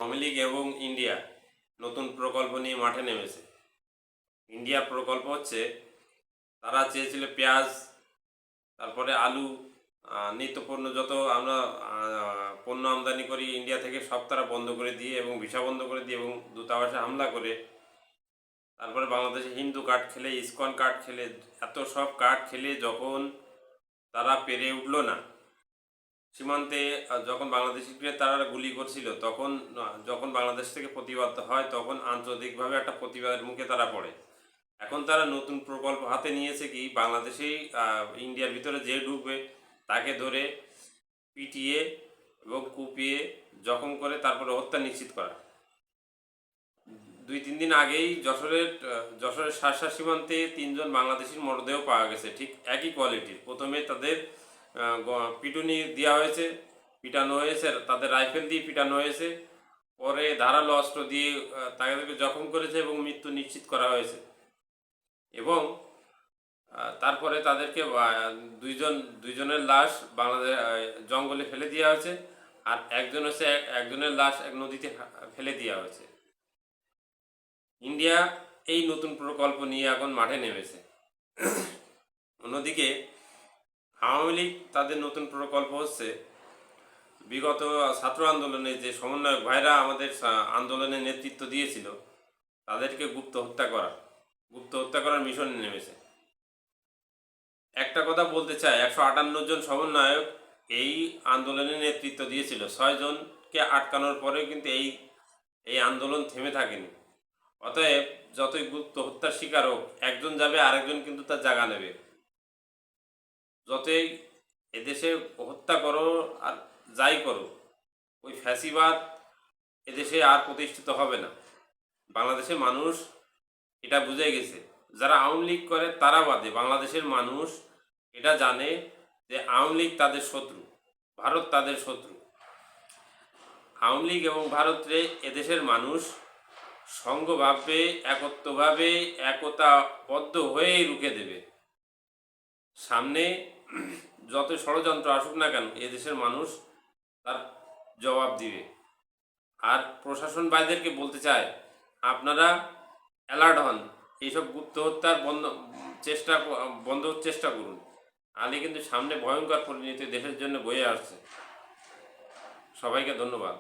আওয়ামী লীগ এবং ইন্ডিয়া নতুন প্রকল্প নিয়ে মাঠে নেমেছে। ইন্ডিয়ার প্রকল্প হচ্ছে, তারা চেয়েছিল পেঁয়াজ, তারপরে আলু, নিত্যপণ্য যত আমরা পণ্য আমদানি করি ইন্ডিয়া থেকে সব তারা বন্ধ করে দিয়ে এবং ভিসা বন্ধ করে দিয়ে এবং দূতাবাসে হামলা করে, তারপরে বাংলাদেশে হিন্দু কার্ড খেলে, ইসকন কার্ড খেলে, এত সব কার্ড খেলে যখন তারা পেরে উঠল না, সীমান্তে যখন বাংলাদেশিকে তারা গুলি করছিল, তখন যখন বাংলাদেশ থেকে প্রতিবাদ হয় তখন আন্তর্জাতিকভাবে একটা প্রতিবাদের মুখে তারা পড়ে। এখন তারা নতুন প্রকল্প হাতে নিয়েছে কি, বাংলাদেশেই ইন্ডিয়ার ভিতরে যে ঢুকবে তাকে ধরে পিটিয়ে এবং কুপিয়ে জখম করে তারপরে হত্যা নিশ্চিত করা। 2-3 দিন আগেই যশোরের শার্শা সীমান্তে 3 জন বাংলাদেশির মরদেহ পাওয়া গেছে, ঠিক একই কোয়ালিটির। প্রথমে তাদের পিটুনি দেওয়া হয়েছে, পিটানো হয়েছে, তাদের রাইফেল দিয়ে পিটানো হয়েছে, পরে ধারালো অস্ত্র দিয়ে তাদেরকে জখম করেছে এবং মৃত্যু নিশ্চিত করা হয়েছে। এবং তারপরে তাদেরকে দুইজনের লাশ বাংলাদেশ জঙ্গলে ফেলে দেওয়া হয়েছে, আর একজনের লাশ এক নদীতে ফেলে দেওয়া হয়েছে। ইন্ডিয়া এই নতুন প্রকল্প নিয়ে এখন মাঠে নেমেছে। অন্যদিকে আওয়ামী লীগ তাদের নতুন প্রকল্প হচ্ছে, বিগত ছাত্র আন্দোলনে যে সমন্বয়ক ভাইরা আমাদের আন্দোলনে নেতৃত্ব দিয়েছিল তাদেরকে গুপ্ত হত্যা করার মিশনে নেমেছে। একটা কথা বলতে চাই, 158 জন সমন্বয়ক এই আন্দোলনে নেতৃত্ব দিয়েছিল। 6 জনকে আটকানোর পরেও কিন্তু এই আন্দোলন থেমে থাকেনি। অতএব যতই গুপ্ত হত্যার শিকার হোক, একজন যাবে, আরেকজন কিন্তু তার জায়গা নেবে। যতই এদেশে হত্যা করো আর যাই করো, ওই ফ্যাসিবাদ এদেশে আর প্রতিষ্ঠিত হবে না। বাংলাদেশের মানুষ এটা বুঝে গেছে। যারা আওয়ামী লীগ করে তারা বাদে বাংলাদেশের মানুষ এটা জানে যে আওয়ামী লীগ তাদের শত্রু, ভারত তাদের শত্রু। আওয়ামী লীগ এবং ভারতে এদেশের মানুষ সঙ্গভাবে, একত্বভাবে, একতাবদ্ধ হয়েই রুখে দেবে। সামনে যত ষড়যন্ত্র আসুক না কেন, এদেশের মানুষ তার জবাব দিবে। আর প্রশাসন ভাইদেরকে বলতে চায়, আপনারা অ্যালার্ট হন, এইসব গুপ্ত হত্যার বন্ধ চেষ্টা করুন। আলী কিন্তু সামনে ভয়ঙ্কর পরিণতি দেশের জন্য বয়ে আসছে। সবাইকে ধন্যবাদ।